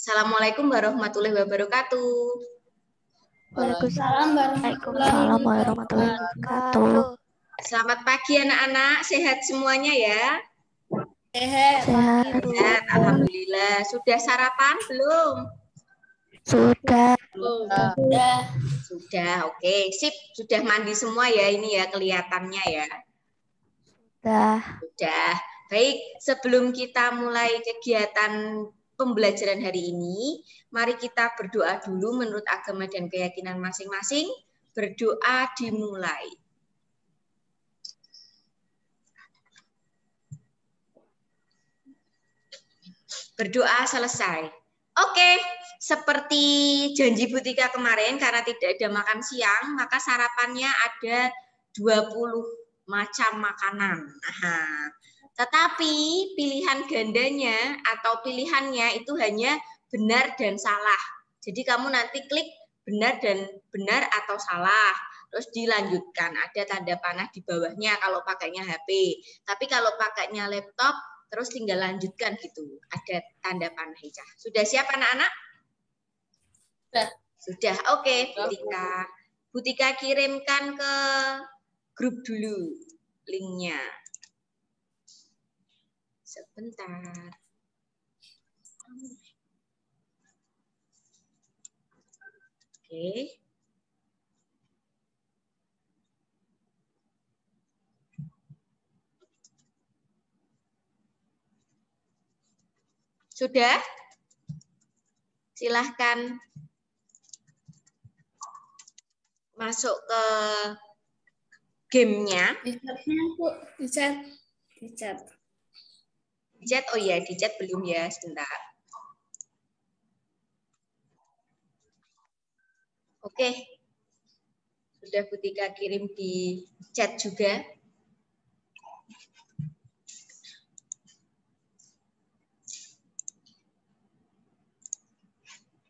Assalamualaikum warahmatullahi wabarakatuh. Waalaikumsalam warahmatullahi wabarakatuh. Selamat pagi anak-anak, sehat semuanya ya? Sehat. Sehat, alhamdulillah. Sudah sarapan belum? Sudah. Sudah, oke. Sip, sudah mandi semua ya ini ya kelihatannya ya. Sudah. Baik, sebelum kita mulai kegiatan pembelajaran hari ini, mari kita berdoa dulu menurut agama dan keyakinan masing-masing. Berdoa dimulai. Berdoa selesai. Oke, seperti janji Bu Tika kemarin, karena tidak ada makan siang, maka sarapannya ada 20 macam makanan. Nah, tetapi pilihan gandanya atau pilihannya itu hanya benar dan salah. Jadi kamu nanti klik benar atau salah. Terus dilanjutkan, ada tanda panah di bawahnya kalau pakainya HP. Tapi kalau pakainya laptop, terus tinggal lanjutkan gitu. Ada tanda panah hijau. Sudah siap anak-anak? Sudah. Oke, Bu Tika kirimkan ke grup dulu linknya. Sebentar. Oke. Sudah? Silahkan masuk ke gamenya. Di chat. Oh iya, di chat belum ya, sebentar. Oke. Sudah Bu Tika kirim di chat juga.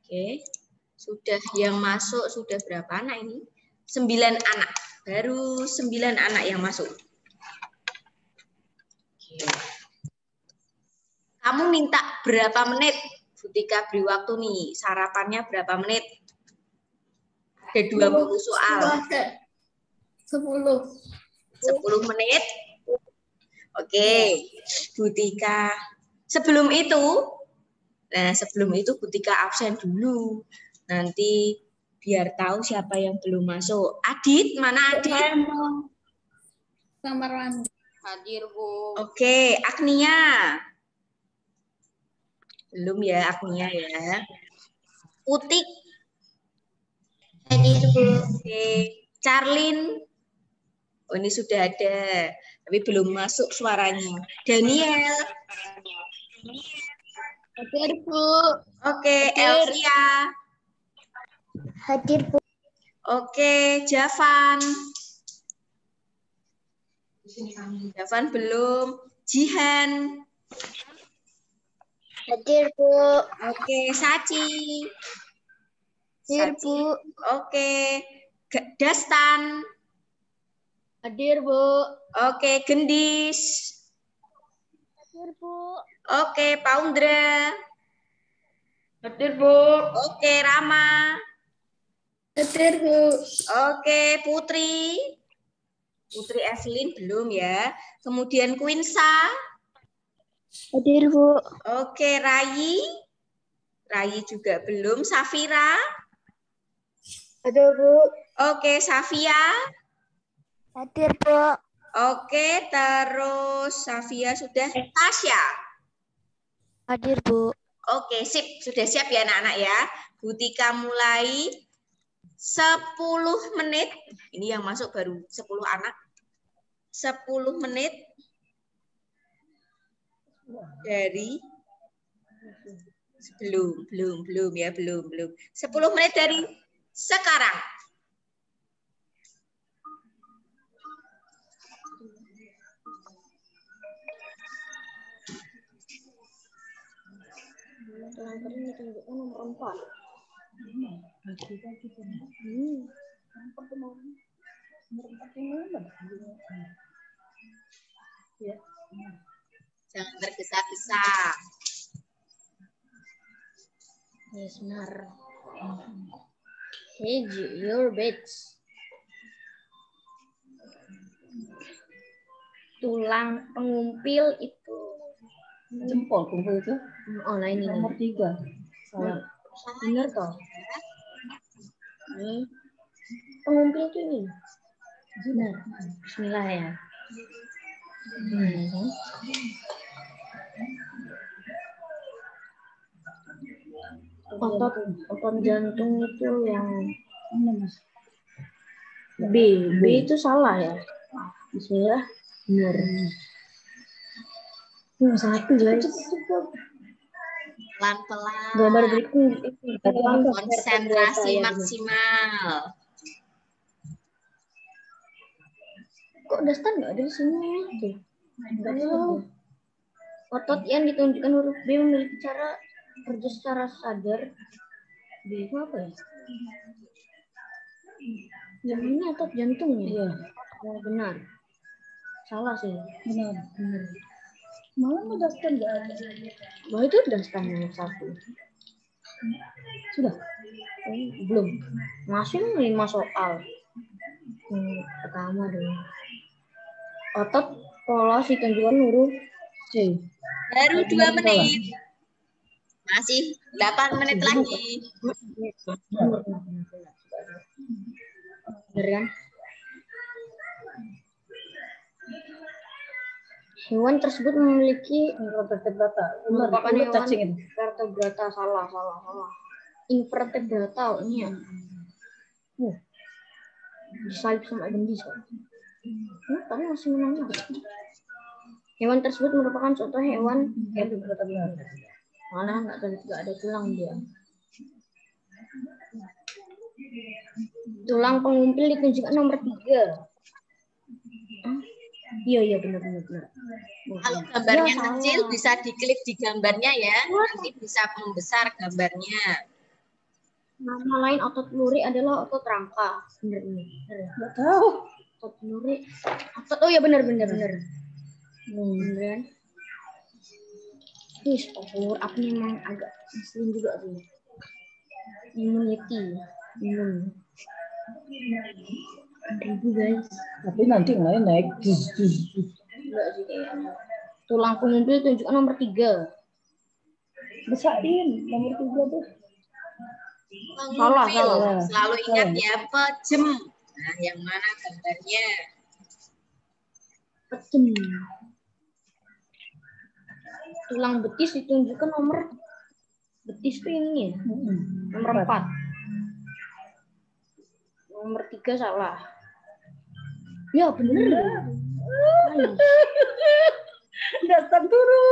Oke. Sudah yang masuk, sudah berapa anak ini? 9 anak. Baru 9 anak yang masuk. Oke. Kamu minta berapa menit? Bu Tika beri waktu nih. Sarapannya berapa menit? Ada 20 soal. 10 menit. Oke. Bu Tika. Sebelum itu Bu Tika absen dulu. Nanti biar tahu siapa yang belum masuk. Adit, mana Adit? Kamar mandi. Hadir, Bu. Oke, Agnia. Belum ya Agnia ya. Utik. Hadir, Bu. Oke, Charlin. Oh, ini sudah ada, tapi belum masuk suaranya. Daniel. Hadir, Bu. Oke, Elvia. Hadir, Bu. Oke, Javan. Javan belum. Jihan. Hadir, Bu. Oke, Saci. Hadir, Bu. Oke, Dastan. Hadir, Bu. Oke, Gendis. Hadir, Bu. Oke, Paundra. Hadir, Bu. Oke, Rama. Hadir, Bu. Oke, Putri. Putri Evelyn belum ya. Kemudian Quinsa. Hadir, Bu. Oke, Rayi. Rayi juga belum. Safira. Hadir, Bu. Oke, Safia. Hadir, Bu. Oke, terus Safia sudah. Tasya. Hadir, Bu. Oke, sip. Sudah siap ya anak-anak ya. Bu Tika mulai 10 menit. Ini yang masuk baru 10 anak. 10 menit dari belum ya, belum. 10 menit dari sekarang. Nomor 4. Jangan tergesa-gesa. Yes, benar. Hedge your bets. Tulang pengumpil itu Jempol kumpul itu. oh nah ini Nomor 3. Salah. benar toh. Ini pengumpil itu ini. Benar. Bismillah ya. Otot jantung itu yang B itu salah ya. Bismillah. Benar. Satu guys. Pelan-pelan. Gambar berikut Konsentrasi maksimal. Kok dasar nggak ada di sini? Tuh. Nggak tahu. Otot yang ditunjukkan huruf B memiliki cara kerja secara sadar. B itu apa ya? Yang ini otot jantung ya? Iya. Oh, benar. Salah sih. Benar. Benar. Malah dasar nggak ada. Wah itu dasar nomor 1. Sudah. Belum. Masih 5 soal. Pertama dulu. Otot polos ditunjukkan huruf C. Baru 2 menit. Masih 8 menit lagi. Benar kan? Hewan tersebut memiliki Vertebrata. merupakan Benar. hewan Cacing itu. vertebrata. Salah. Invertebrata ini ya. Disalib sama gendis kok. Tapi masih menang. Hewan tersebut merupakan contoh hewan Vertebrata benar. mana nggak ada tulang dia. Tulang pengumpil ditunjukkan nomor 3. Iya benar. Kalau gambarnya Ya, kecil salah. bisa diklik di gambarnya ya. Nanti bisa membesar gambarnya. Nama lain otot luri adalah otot rangka. Benar ini. Nggak tahu. Otot luri. Oh ya benar. Beneran. Ih, power up memang agak ngeselin juga sih. Immunity. Imun. 1000 guys. Tapi nanti yang lain naik. Enggak sih kayaknya. Tulang pengumpil tunjukkan nomor 3. Besarin nomor 3 tuh. Salah. Selalu ingat ya, pejem. Nah, yang mana gambarnya? Pejem. Tulang betis ditunjukkan nomor betis itu ini ya. Nomor 4. Nomor 3 salah. Ya bener. Dasar guru.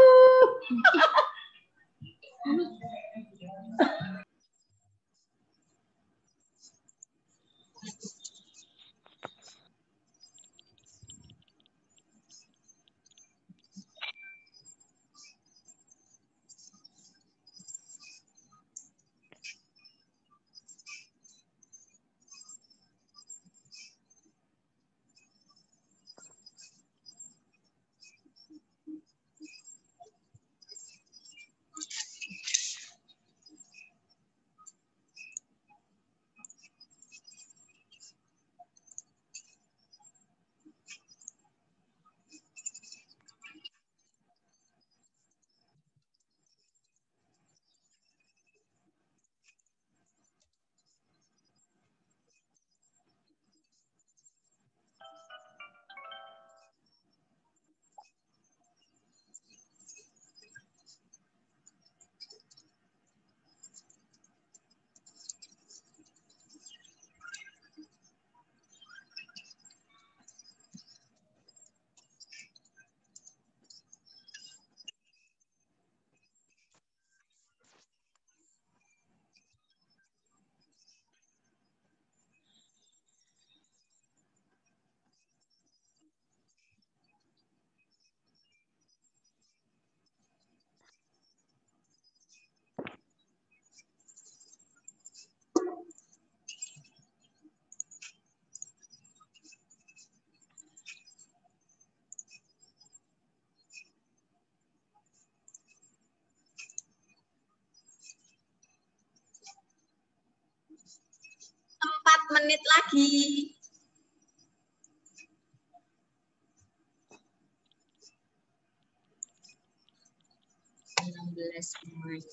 menit lagi. 16 menit.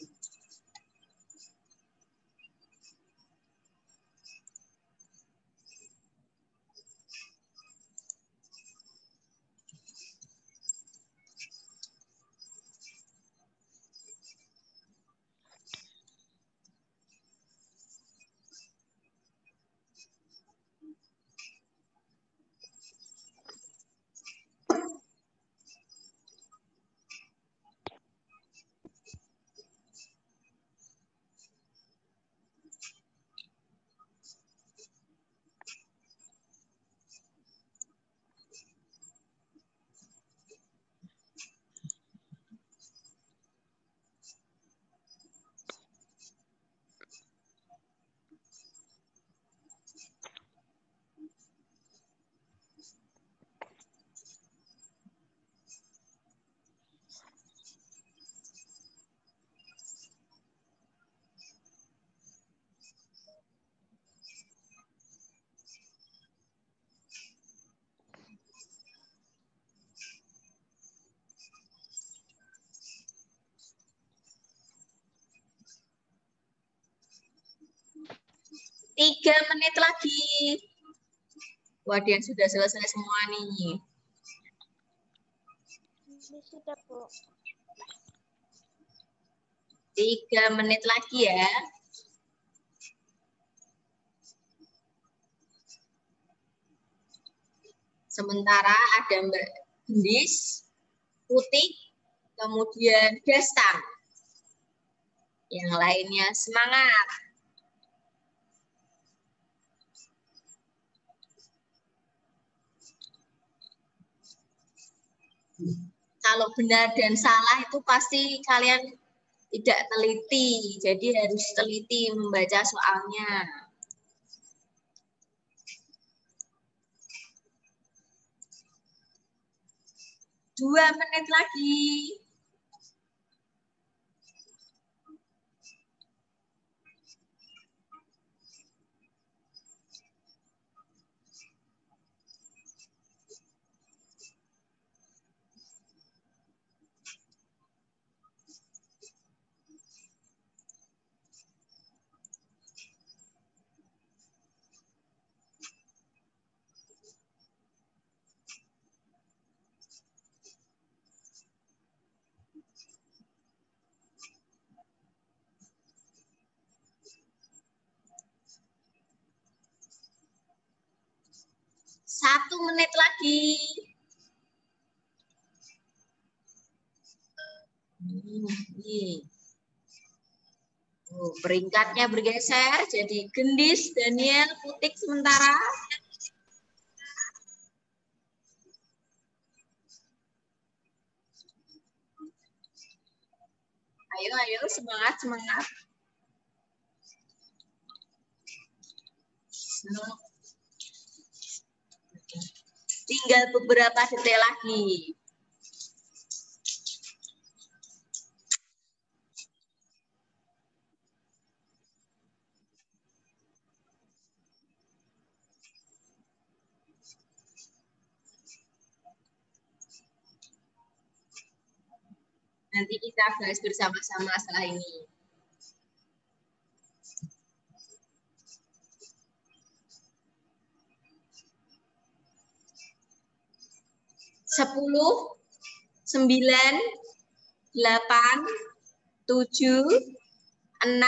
Tiga menit lagi. Waduh, yang sudah selesai semua nih. Sudah, Bu. 3 menit lagi ya. Sementara ada Mbak Gendis, Putih, kemudian Dastan. Yang lainnya semangat. Kalau benar dan salah itu pasti kalian tidak teliti. Jadi harus teliti membaca soalnya. 2 menit lagi. Satu menit lagi. Peringkatnya bergeser, jadi Gendis, Daniel, Putih sementara. Ayo, ayo, semangat, semangat. Tinggal beberapa detik lagi. Nanti kita bahas bersama-sama setelah ini. Sepuluh, 9, 8, 7, 6,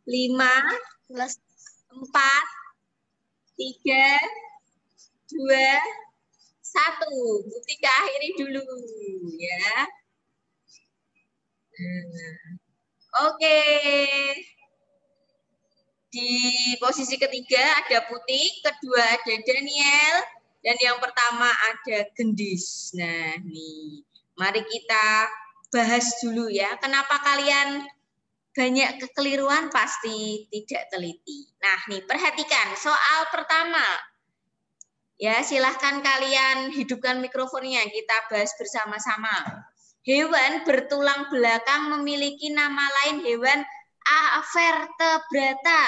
5, 4, 3, 2, 1. Butika akhiri dulu ya. Oke. Di posisi ketiga ada Putih, kedua ada Daniel, dan yang pertama ada Gendis. Nah, nih. Mari kita bahas dulu ya. Kenapa kalian banyak kekeliruan? Pasti tidak teliti. Nah, nih perhatikan soal pertama. Ya, silahkan kalian hidupkan mikrofonnya. Kita bahas bersama-sama. Hewan bertulang belakang memiliki nama lain hewan avertebrata.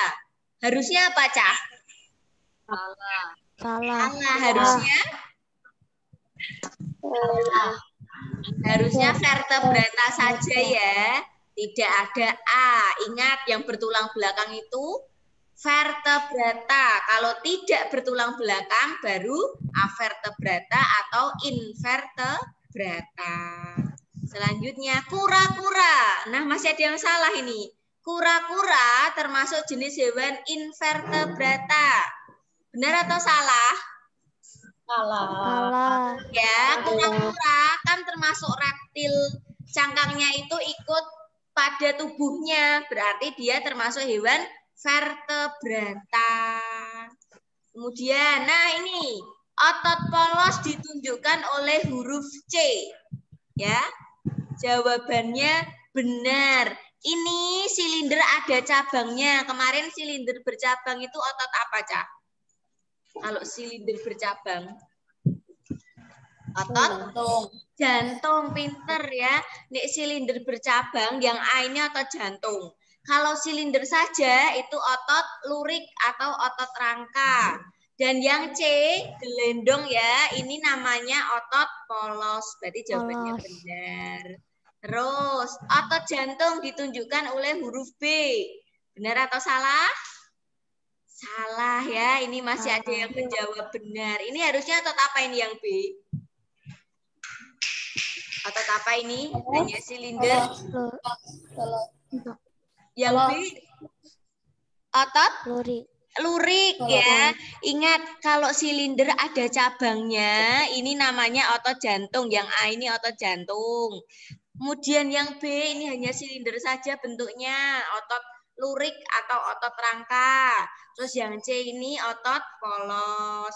Harusnya apa, Cah? Salah. Salah harusnya. Harusnya vertebrata saja ya. Tidak ada A. Ingat yang bertulang belakang itu vertebrata. Kalau tidak bertulang belakang baru avertebrata atau invertebrata. Selanjutnya kura-kura. Nah, masih ada yang salah ini. Kura-kura termasuk jenis hewan invertebrata. Benar atau salah? Salah. Ya, kura-kura kan termasuk reptil. Cangkangnya itu ikut pada tubuhnya. Berarti dia termasuk hewan vertebrata. Kemudian, nah ini otot polos ditunjukkan oleh huruf C. Ya, jawabannya benar. Ini silinder ada cabangnya. Kemarin silinder bercabang itu otot apa, Cak? Kalau silinder bercabang. Otot jantung, pinter ya. Nek silinder bercabang, yang A ini otot jantung. Kalau silinder saja itu otot lurik atau otot rangka. Dan yang C, gelendong ya, ini namanya otot polos. Berarti jawabannya benar. Terus, otot jantung ditunjukkan oleh huruf B. Benar atau salah? Salah ya, ini masih ada yang menjawab benar. Ini harusnya otot apa ini yang B? Otot apa ini? Hanya silinder. Yang B? Otot? Lurik ya. Ingat kalau silinder ada cabangnya, ini namanya otot jantung. Yang A ini otot jantung. Kemudian yang B ini hanya silinder saja bentuknya, otot lurik atau otot rangka. Terus yang C ini otot polos.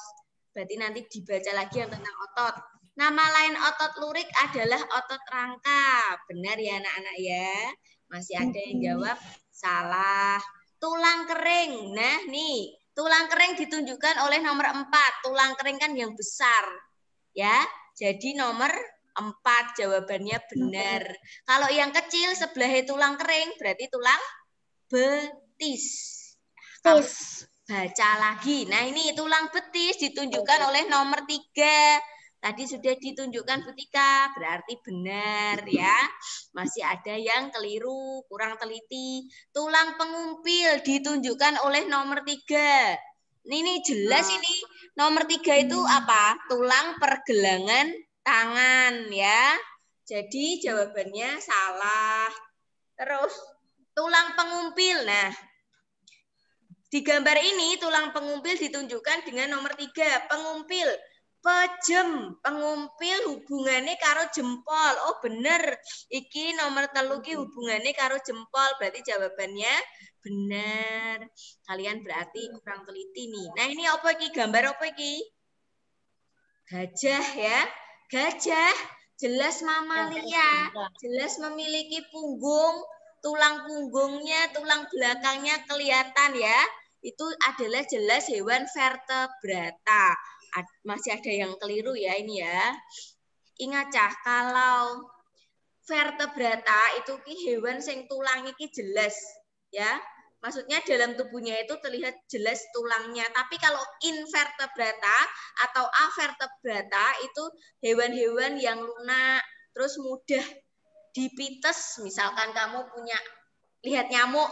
Berarti nanti dibaca lagi yang tentang otot. Nama lain otot lurik adalah otot rangka. Benar ya anak-anak ya? Masih ada yang jawab salah. Tulang kering. Nah nih, tulang kering ditunjukkan oleh nomor 4. Tulang kering kan yang besar. Ya, jadi nomor 4 jawabannya benar. Kalau yang kecil sebelah tulang kering berarti tulang betis. Kamu baca lagi. Nah ini tulang betis ditunjukkan oleh nomor 3. Tadi sudah ditunjukkan Butika, berarti benar ya. Masih ada yang keliru, kurang teliti. Tulang pengumpil ditunjukkan oleh nomor 3. Ini jelas ini. Nomor 3 itu apa? Tulang pergelangan tangan ya. Jadi jawabannya salah. Terus tulang pengumpil. Nah, di gambar ini tulang pengumpil ditunjukkan dengan nomor 3. Pengumpil. Pejem, pengumpil hubungannya karo jempol. Oh bener, iki nomor 3 ki hubungannya karo jempol. Berarti jawabannya benar. Kalian berarti kurang teliti nih. Nah ini apa iki? Gambar apa iki? Gajah ya. Gajah jelas mamalia. Jelas memiliki punggung. Tulang punggungnya, tulang belakangnya kelihatan ya. Itu adalah jelas hewan vertebrata. Masih ada yang keliru ya ini ya. Ingat Cah, kalau vertebrata itu ki hewan sing tulang iki jelas ya. Maksudnya dalam tubuhnya itu terlihat jelas tulangnya. Tapi kalau invertebrata atau avertebrata itu hewan-hewan yang lunak, terus mudah dipites. Misalkan kamu punya lihat nyamuk,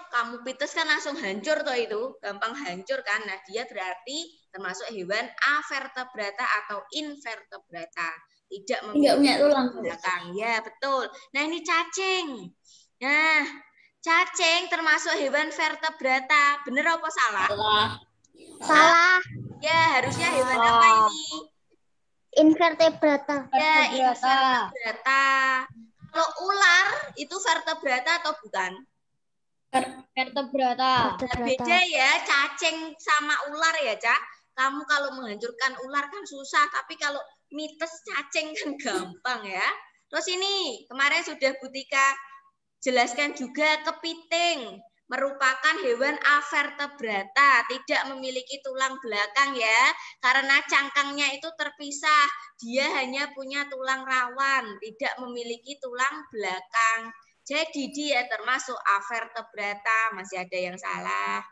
kamu pites kan langsung hancur toh itu, gampang hancur kan. Nah, dia berarti termasuk hewan avertebrata atau invertebrata. Tidak memiliki tulang belakang. Ya, betul. Nah, ini cacing. Nah, cacing termasuk hewan vertebrata. Benar apa salah? Salah. Ya, harusnya hewan apa ini? Invertebrata. Ya, invertebrata. Kalau ular itu vertebrata atau bukan? Vertebrata. Beda ya, cacing sama ular ya, Cak. Kamu kalau menghancurkan ular kan susah, tapi kalau mites cacing kan gampang ya. Terus ini, kemarin sudah Butika jelaskan juga kepiting. Merupakan hewan avertebrata, tidak memiliki tulang belakang ya. Karena cangkangnya itu terpisah, dia hanya punya tulang rawan, tidak memiliki tulang belakang. Jadi dia termasuk avertebrata. Masih ada yang salah?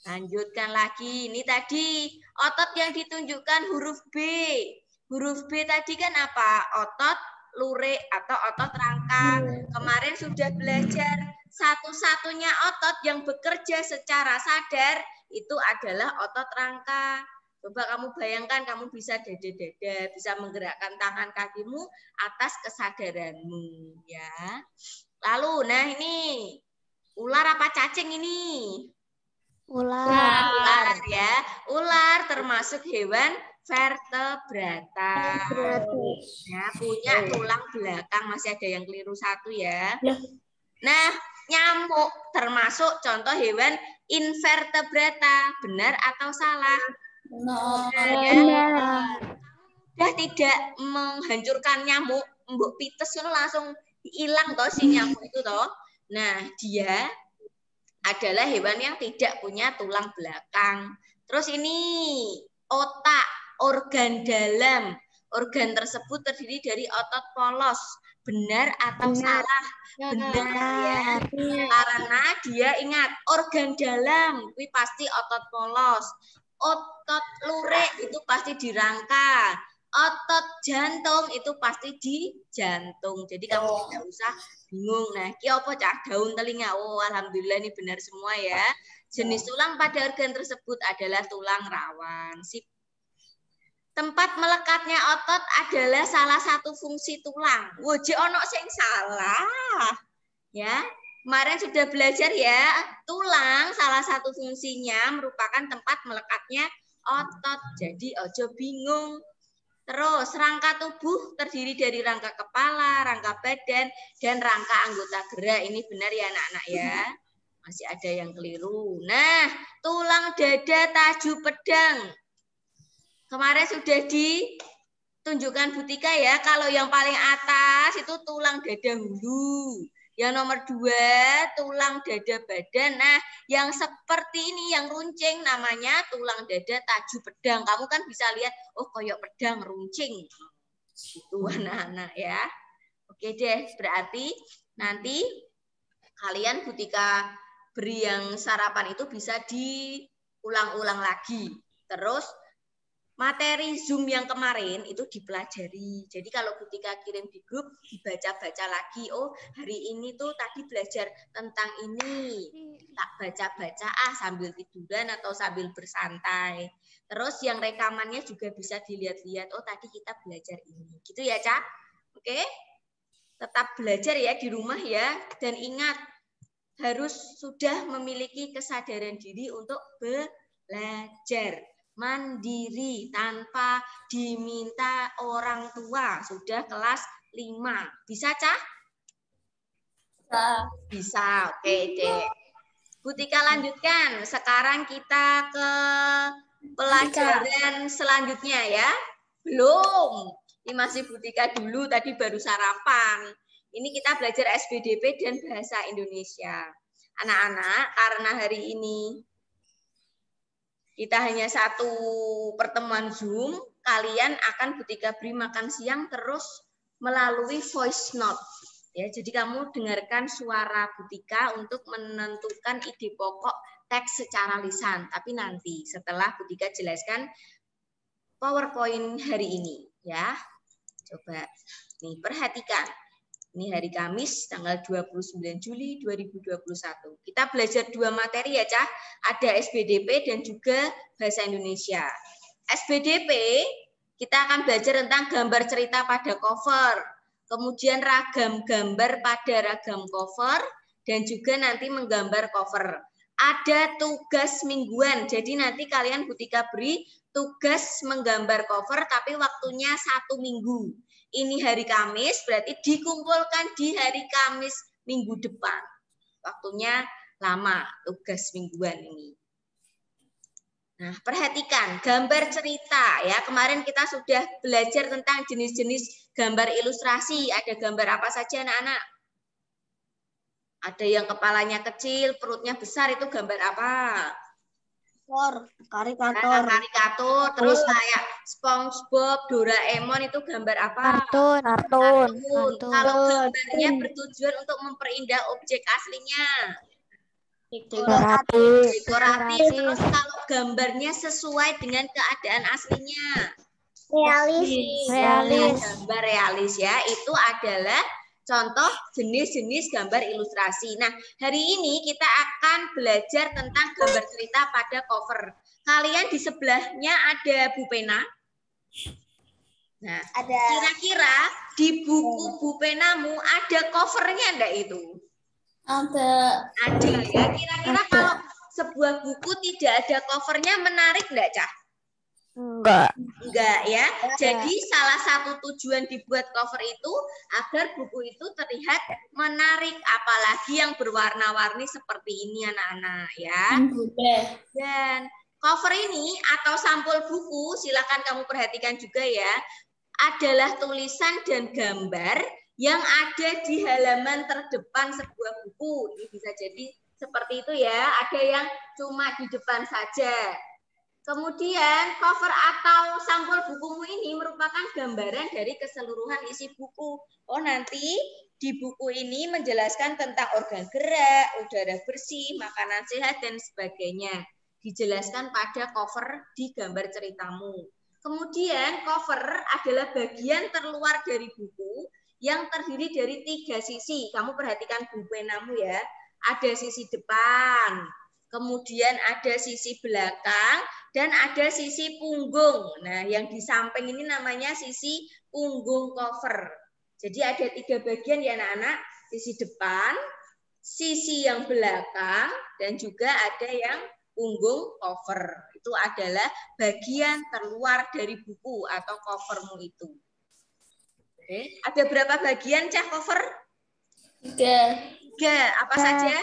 Lanjutkan lagi. Ini tadi otot yang ditunjukkan huruf B. Huruf B tadi kan apa? Otot lurik atau otot rangka. Kemarin sudah belajar satu-satunya otot yang bekerja secara sadar itu adalah otot rangka. Coba kamu bayangkan, kamu bisa dada-dada, bisa menggerakkan tangan kakimu atas kesadaranmu, ya. Lalu, nah ini ular apa cacing ini? Ular ya. Ular termasuk hewan vertebrata. Ya, punya tulang belakang, masih ada yang keliru satu ya. Nah, nyamuk termasuk contoh hewan invertebrata. Benar atau salah? Benar ya. Sudah tidak menghancurkan nyamuk, mbok pites itu langsung hilang toh si nyamuk itu toh. Nah, dia adalah hewan yang tidak punya tulang belakang. Terus ini otak, organ dalam. Organ tersebut terdiri dari otot polos. Benar atau salah? Benar ya. Karena dia ingat organ dalam, itu pasti otot polos. Otot lurik itu pasti di rangka. Otot jantung itu pasti di jantung. Jadi kamu tidak usah bingung. Nah, ki apa cak daun telinga? Oh, alhamdulillah ini benar semua ya. Jenis tulang pada organ tersebut adalah tulang rawan. Sip. Tempat melekatnya otot adalah salah satu fungsi tulang. Woje ono sing salah. Ya. Kemarin sudah belajar ya, tulang salah satu fungsinya merupakan tempat melekatnya otot. Jadi ojo bingung. Terus rangka tubuh terdiri dari rangka kepala, rangka badan, dan rangka anggota gerak. Ini benar ya anak-anak ya. Masih ada yang keliru. Nah, tulang dada taju pedang. Kemarin sudah ditunjukkan Butika ya. Kalau yang paling atas itu tulang dada hulu. Yang nomor 2 tulang dada badan. Nah, yang seperti ini yang runcing namanya tulang dada taju pedang. Kamu kan bisa lihat, oh koyok pedang runcing. Itu anak-anak ya. Oke deh, berarti nanti kalian Butika beri yang sarapan itu bisa diulang-ulang lagi. Terus materi Zoom yang kemarin itu dipelajari. Jadi kalau Butika kirim di grup, dibaca-baca lagi. Oh, hari ini tuh tadi belajar tentang ini. Tak baca-baca sambil tiduran atau sambil bersantai. Terus yang rekamannya juga bisa dilihat-lihat. Oh, tadi kita belajar ini. Gitu ya, Cak? Oke? Tetap belajar ya di rumah ya. Dan ingat, harus sudah memiliki kesadaran diri untuk belajar. Mandiri tanpa diminta orang tua. Sudah kelas 5. Bisa, Cah? Bisa. Oke deh. Butika lanjutkan. Sekarang kita ke pelajaran selanjutnya ya. Belum. Ini masih Butika dulu, tadi baru sarapan. Ini kita belajar SBDP dan bahasa Indonesia. Anak-anak, karena hari ini kita hanya satu pertemuan Zoom, kalian akan Butika beri makan siang terus melalui voice note. Ya, jadi kamu dengarkan suara Butika untuk menentukan ide pokok teks secara lisan. Tapi nanti setelah Butika jelaskan PowerPoint hari ini, ya. Coba nih perhatikan. Ini hari Kamis, tanggal 29 Juli 2021. Kita belajar 2 materi ya, Cah. Ada SBDP dan juga Bahasa Indonesia. SBDP, kita akan belajar tentang gambar cerita pada cover. Kemudian ragam gambar pada ragam cover. Dan juga nanti menggambar cover. Ada tugas mingguan. Jadi nanti kalian Butika beri tugas menggambar cover, tapi waktunya 1 minggu. Ini hari Kamis, berarti dikumpulkan di hari Kamis minggu depan. Waktunya lama, tugas mingguan ini. Nah, perhatikan gambar cerita ya. Kemarin kita sudah belajar tentang jenis-jenis gambar ilustrasi. Ada gambar apa saja anak-anak? Ada yang kepalanya kecil, perutnya besar, itu gambar apa? Karikatur. Karikatur. Terus kayak SpongeBob, Doraemon itu gambar apa? Kartun. Kalau gambarnya bertujuan untuk memperindah objek aslinya. Dekoratif. Terus kalau gambarnya sesuai dengan keadaan aslinya. Realis. Gambar realis ya, itu adalah contoh jenis-jenis gambar ilustrasi. Nah, hari ini kita akan belajar tentang gambar cerita pada cover. Kalian di sebelahnya ada Bu Pena. Nah, kira-kira di buku Bu Penamu ada covernya enggak itu? Ada ya. Kira-kira kalau sebuah buku tidak ada covernya menarik enggak, Cah? Enggak ya. Jadi salah satu tujuan dibuat cover itu agar buku itu terlihat menarik, apalagi yang berwarna-warni seperti ini anak-anak ya. Dan cover ini atau sampul buku, silakan kamu perhatikan juga ya, adalah tulisan dan gambar yang ada di halaman terdepan sebuah buku. Ini bisa jadi seperti itu ya, ada yang cuma di depan saja. Kemudian cover atau sampul bukumu ini merupakan gambaran dari keseluruhan isi buku. Oh, nanti di buku ini menjelaskan tentang organ gerak, udara bersih, makanan sehat, dan sebagainya. Dijelaskan pada cover di gambar ceritamu. Kemudian cover adalah bagian terluar dari buku yang terdiri dari 3 sisi. Kamu perhatikan buku penamu ya. Ada sisi depan, kemudian ada sisi belakang, dan ada sisi punggung. Nah, yang di samping ini namanya sisi punggung cover. Jadi ada 3 bagian ya anak-anak, sisi depan, sisi yang belakang, dan juga ada yang punggung cover. Itu adalah bagian terluar dari buku atau covermu itu. Oke. Ada berapa bagian, Cah, cover? 3. Apa saja?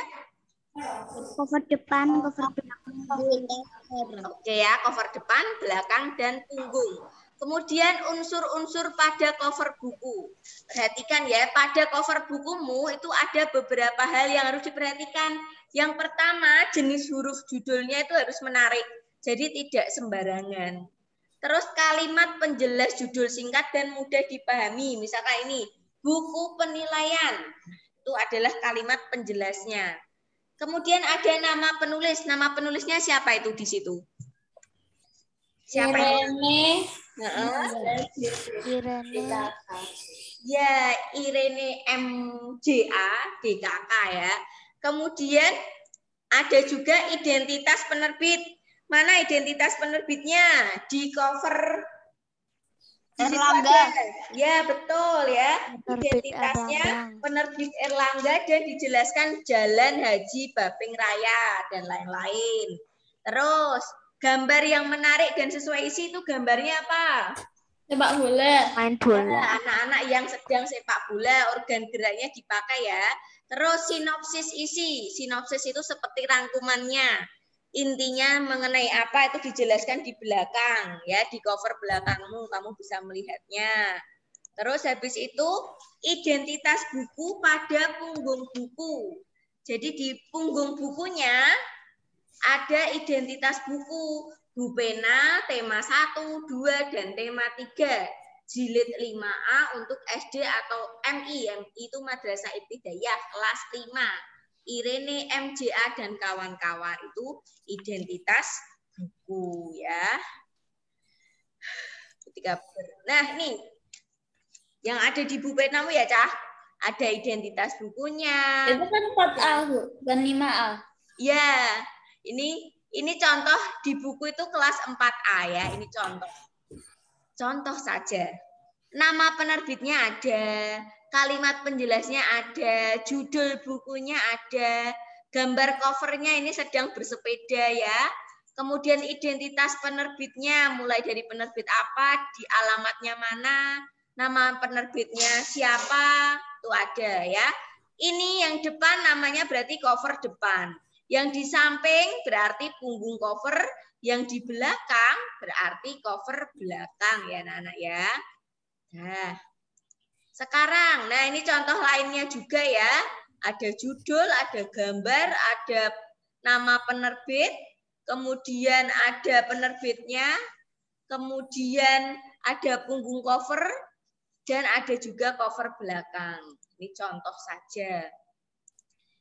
cover depan, cover belakang. Oke ya, cover depan, belakang, dan punggung. Kemudian unsur-unsur pada cover buku. Perhatikan ya, pada cover bukumu itu ada beberapa hal yang harus diperhatikan. Yang pertama, jenis huruf judulnya itu harus menarik. Jadi tidak sembarangan. Terus kalimat penjelas judul singkat dan mudah dipahami. Misalkan ini, buku penilaian. Itu adalah kalimat penjelasnya. Kemudian ada nama penulis. Nama penulisnya siapa itu di situ? Siapa Irene. Irene. Ya, Irene MJA DKK ya. Kemudian ada juga identitas penerbit. Mana identitas penerbitnya? Di cover Erlangga. Ya, betul ya. Identitasnya penerbit Erlangga dan dijelaskan Jalan Haji Baping Raya dan lain-lain. Terus, gambar yang menarik dan sesuai isi itu gambarnya apa? Sepak bola. Main bola. Anak-anak yang sedang sepak bola, organ geraknya dipakai ya. Terus sinopsis isi. Sinopsis itu seperti rangkumannya. Intinya mengenai apa itu dijelaskan di belakang ya, di cover belakangmu kamu bisa melihatnya. Terus habis itu identitas buku pada punggung buku. Jadi di punggung bukunya ada identitas buku, Bu Pena, tema 1, 2, dan tema 3. Jilid 5A untuk SD atau MI. MI itu Madrasah Ibtidaiyah kelas 5. Irene MJA dan kawan-kawan itu identitas buku ya. Nah, nih yang ada di buku penamu ya, Cah. Ada identitas bukunya. Itu kan 4A, bukan 5A. Ya, ini contoh di buku itu kelas 4A ya. Ini contoh. Contoh saja. Nama penerbitnya ada, kalimat penjelasnya ada, judul bukunya ada, gambar covernya ini sedang bersepeda ya. Kemudian identitas penerbitnya mulai dari penerbit apa, di alamatnya mana, nama penerbitnya siapa, itu ada ya. Ini yang depan namanya berarti cover depan. Yang di samping berarti punggung cover, yang di belakang berarti cover belakang ya anak-anak ya. Nah, sekarang, nah ini contoh lainnya juga ya. Ada judul, ada gambar, ada nama penerbit, kemudian ada penerbitnya, kemudian ada punggung cover, dan ada juga cover belakang. Ini contoh saja.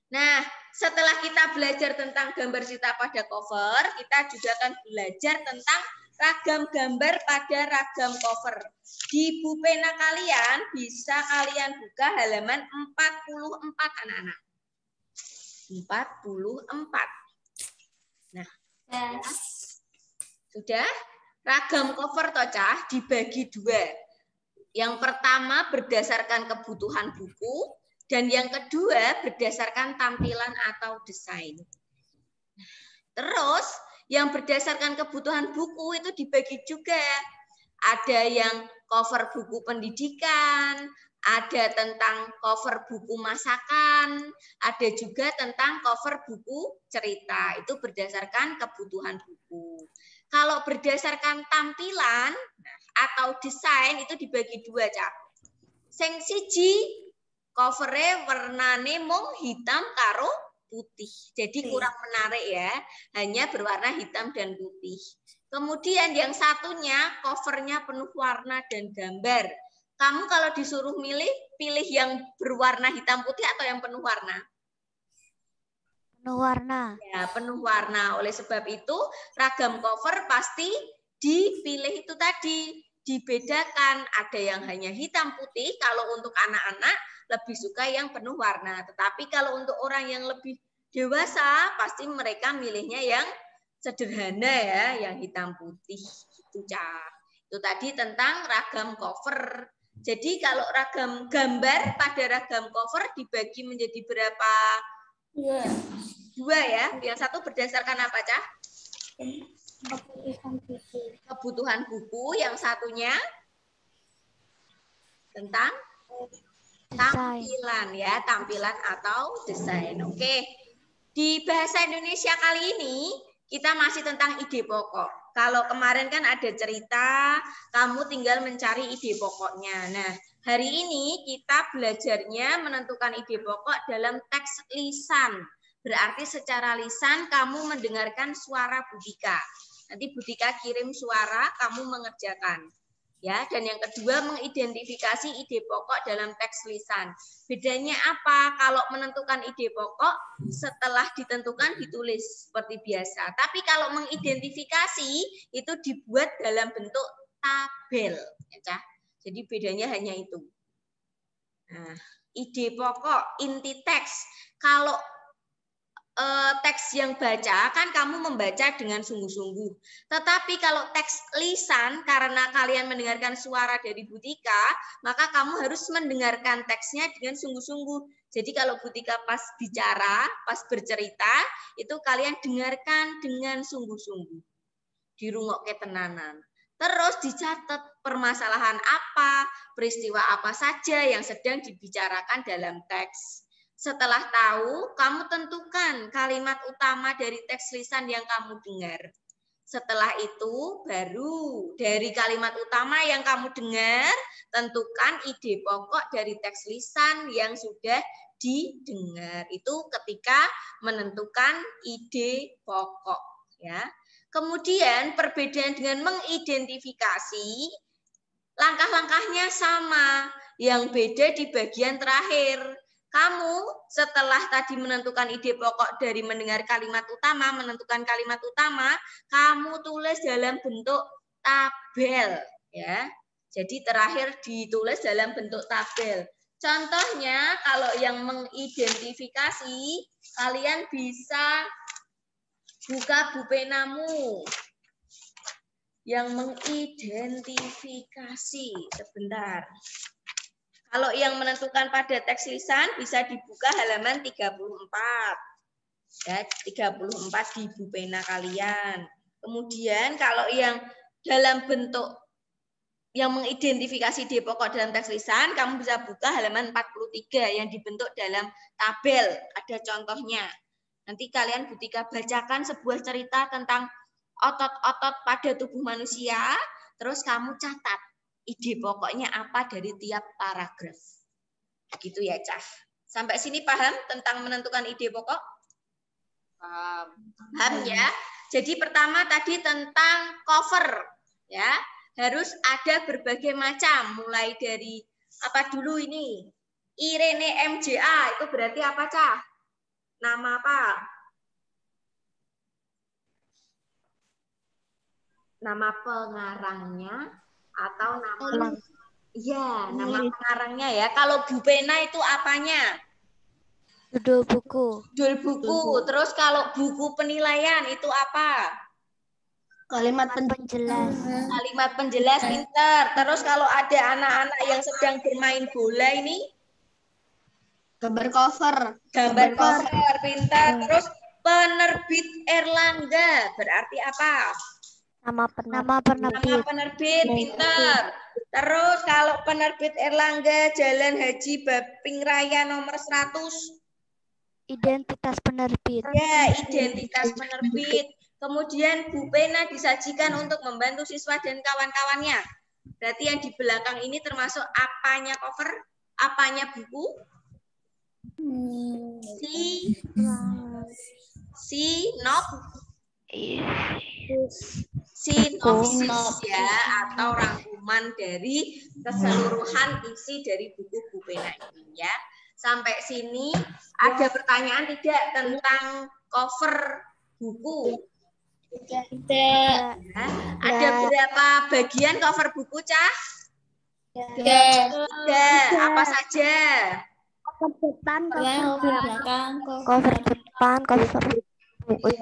Nah, setelah kita belajar tentang gambar cerita pada cover, kita juga akan belajar tentang ragam gambar pada ragam cover. Di buku pena kalian bisa kalian buka halaman 44 anak-anak. 44. Nah, sudah ragam cover toh Cah dibagi dua. Yang pertama berdasarkan kebutuhan buku dan yang kedua berdasarkan tampilan atau desain. Terus yang berdasarkan kebutuhan buku itu dibagi juga. Ada yang cover buku pendidikan, ada tentang cover buku masakan, ada juga tentang cover buku cerita. Itu berdasarkan kebutuhan buku. Kalau berdasarkan tampilan atau desain itu dibagi dua, Cak. Sing siji covernya warnane mung hitam karo putih. Jadi kurang menarik ya, hanya berwarna hitam dan putih. Kemudian yang satunya covernya penuh warna dan gambar. Kamu kalau disuruh milih, pilih yang berwarna hitam putih atau yang penuh warna? Penuh warna. Ya, penuh warna. Oleh sebab itu, ragam cover pasti dipilih itu tadi. Dibedakan, ada yang hanya hitam putih, kalau untuk anak-anak lebih suka yang penuh warna. Tetapi kalau untuk orang yang lebih dewasa, pasti mereka milihnya yang sederhana ya, yang hitam putih. Itu, Cak. Itu tadi tentang ragam cover. Jadi kalau ragam gambar pada ragam cover dibagi menjadi berapa? Dua ya. Yang satu berdasarkan apa, Cah? Kebutuhan buku. Yang satunya tentang tampilan ya, tampilan atau desain. Oke. Di bahasa Indonesia kali ini kita masih tentang ide pokok. Kalau kemarin kan ada cerita, kamu tinggal mencari ide pokoknya. Nah, hari ini kita belajarnya menentukan ide pokok dalam teks lisan. Berarti secara lisan kamu mendengarkan suara Budika. Nanti Budika kirim suara, kamu mengerjakan. Ya, dan yang kedua mengidentifikasi ide pokok dalam teks lisan. Bedanya apa? Kalau menentukan ide pokok setelah ditentukan ditulis seperti biasa. Tapi kalau mengidentifikasi itu dibuat dalam bentuk tabel, ya, Cah. Jadi bedanya hanya itu. Nah, ide pokok, inti teks. Kalau teks yang baca kan kamu membaca dengan sungguh-sungguh. Tetapi kalau teks lisan karena kalian mendengarkan suara dari Budika, maka kamu harus mendengarkan teksnya dengan sungguh-sungguh. Jadi kalau Budika pas bicara, pas bercerita, itu kalian dengarkan dengan sungguh-sungguh. Dirungokke tenanan. Terus dicatat permasalahan apa, peristiwa apa saja yang sedang dibicarakan dalam teks. Setelah tahu, kamu tentukan kalimat utama dari teks lisan yang kamu dengar. Setelah itu, baru dari kalimat utama yang kamu dengar, tentukan ide pokok dari teks lisan yang sudah didengar. Itu ketika menentukan ide pokok. Ya. Kemudian perbedaan dengan mengidentifikasi, langkah-langkahnya sama. Yang beda di bagian terakhir. Kamu setelah tadi menentukan ide pokok dari mendengar kalimat utama, menentukan kalimat utama, kamu tulis dalam bentuk tabel, ya. Jadi terakhir ditulis dalam bentuk tabel. Contohnya kalau yang mengidentifikasi, kalian bisa buka bupenamu. Yang mengidentifikasi, sebentar. Kalau yang menentukan pada teks lisan bisa dibuka halaman 34. Ya, 34 di buku pena kalian. Kemudian kalau yang dalam bentuk yang mengidentifikasi ide pokok dalam teks lisan, kamu bisa buka halaman 43 yang dibentuk dalam tabel. Ada contohnya. Nanti kalian Budika bacakan sebuah cerita tentang otot-otot pada tubuh manusia, terus kamu catat ide pokoknya apa dari tiap paragraf. Gitu ya, Cah. Sampai sini paham tentang menentukan ide pokok? Paham ya? Jadi pertama tadi tentang cover. Ya, harus ada berbagai macam. Mulai dari apa dulu ini? Irene MJA, itu berarti apa, Cah? Nama apa? Nama pengarangnya atau nama? Iya, nama pengarangnya ya. Kalau Bu Pena itu apanya? Judul buku. Judul buku. Terus kalau buku penilaian itu apa? Kalimat Penjelas. Kalimat penjelas, pinter. Terus kalau ada anak-anak yang sedang bermain bola ini? gambar cover. Gambar cover, pinter. Terus penerbit Erlangga berarti apa? Nama Nama penerbit. penerbit, pinter. Terus kalau penerbit Erlangga Jalan Haji Baping Raya nomor 100. Identitas penerbit. Ya, identitas penerbit. Kemudian Bu Pena disajikan untuk membantu siswa dan kawan-kawannya. Berarti yang di belakang ini termasuk apanya cover? Apanya buku? Sinopsis ya, atau rangkuman dari keseluruhan isi dari buku Bu Pena ini ya. Sampai sini ada pertanyaan tidak tentang cover buku? Tidak. Ada berapa bagian cover buku, Cah? Tidak. Apa saja? Cover depan, cover belakang, Cover depan, cover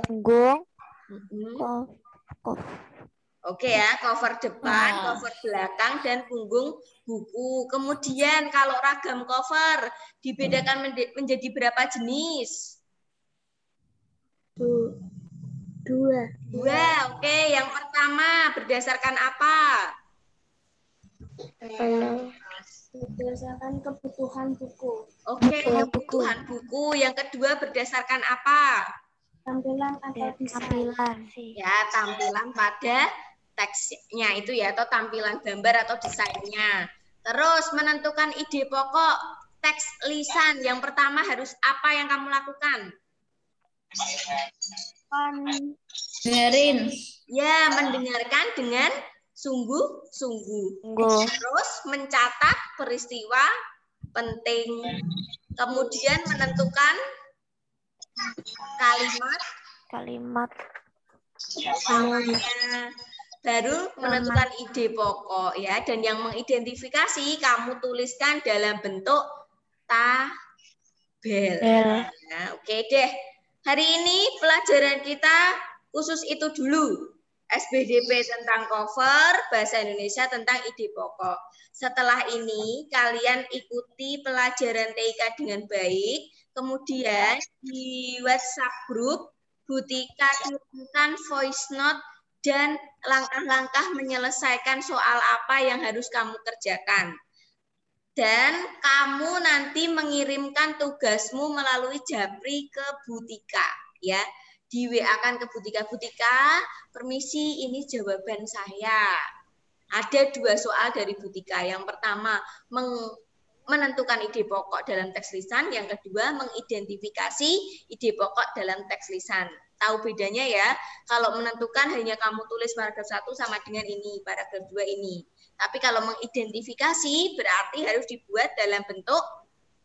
punggung. Oke ya, cover depan, cover belakang, dan punggung buku. Kemudian kalau ragam cover dibedakan menjadi berapa jenis? Dua. Oke. Yang pertama berdasarkan apa? Berdasarkan kebutuhan buku. Oke, kebutuhan buku. Yang kedua berdasarkan apa? Tampilan atau desain. Ya, tampilan pada teksnya itu ya, atau tampilan gambar atau desainnya. Terus menentukan ide pokok teks lisan. Yang pertama harus apa yang kamu lakukan? Dengerin. Ya, mendengarkan dengan sungguh-sungguh. Terus mencatat peristiwa penting. Kemudian menentukan kalimat utamanya. Baru menentukan ide pokok ya, dan yang mengidentifikasi kamu tuliskan dalam bentuk tabel. Nah, oke deh. Hari ini pelajaran kita khusus itu dulu. SBDP tentang cover, bahasa Indonesia tentang ide pokok. Setelah ini kalian ikuti pelajaran TIK dengan baik. Kemudian di WhatsApp grup Butika kirimkan voice note dan langkah-langkah menyelesaikan soal apa yang harus kamu kerjakan. Dan kamu nanti mengirimkan tugasmu melalui Japri ke Butika ya. Di WA-kan ke Butika, permisi ini jawaban saya. Ada 2 soal dari Butika. Yang pertama menentukan ide pokok dalam teks lisan, yang kedua mengidentifikasi ide pokok dalam teks lisan. Tahu bedanya ya? Kalau menentukan hanya kamu tulis paragraf 1 sama dengan ini, paragraf 2 ini. Tapi kalau mengidentifikasi berarti harus dibuat dalam bentuk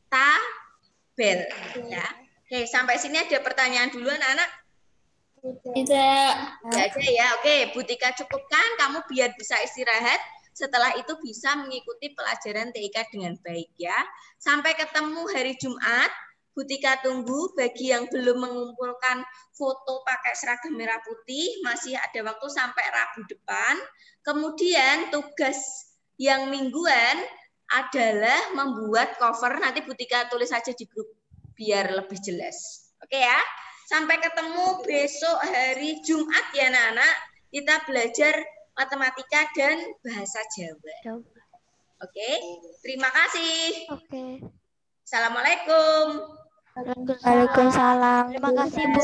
tabel ya. Oke, sampai sini ada pertanyaan dulu anak-anak? Tidak. Aja ya. Oke, Butika cukupkan, kamu biar bisa istirahat. Setelah itu bisa mengikuti pelajaran TIK dengan baik ya. Sampai ketemu hari Jumat. Butika tunggu. Bagi yang belum mengumpulkan foto pakai seragam merah putih, masih ada waktu sampai Rabu depan. Kemudian tugas yang mingguan adalah membuat cover. Nanti Butika tulis saja di grup biar lebih jelas. Oke ya. Sampai ketemu besok hari Jumat ya anak-anak. Kita belajar matematika dan bahasa Jawa. Oke, terima kasih. Assalamualaikum. Waalaikumsalam. Terima kasih Bu.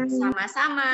Sama-sama.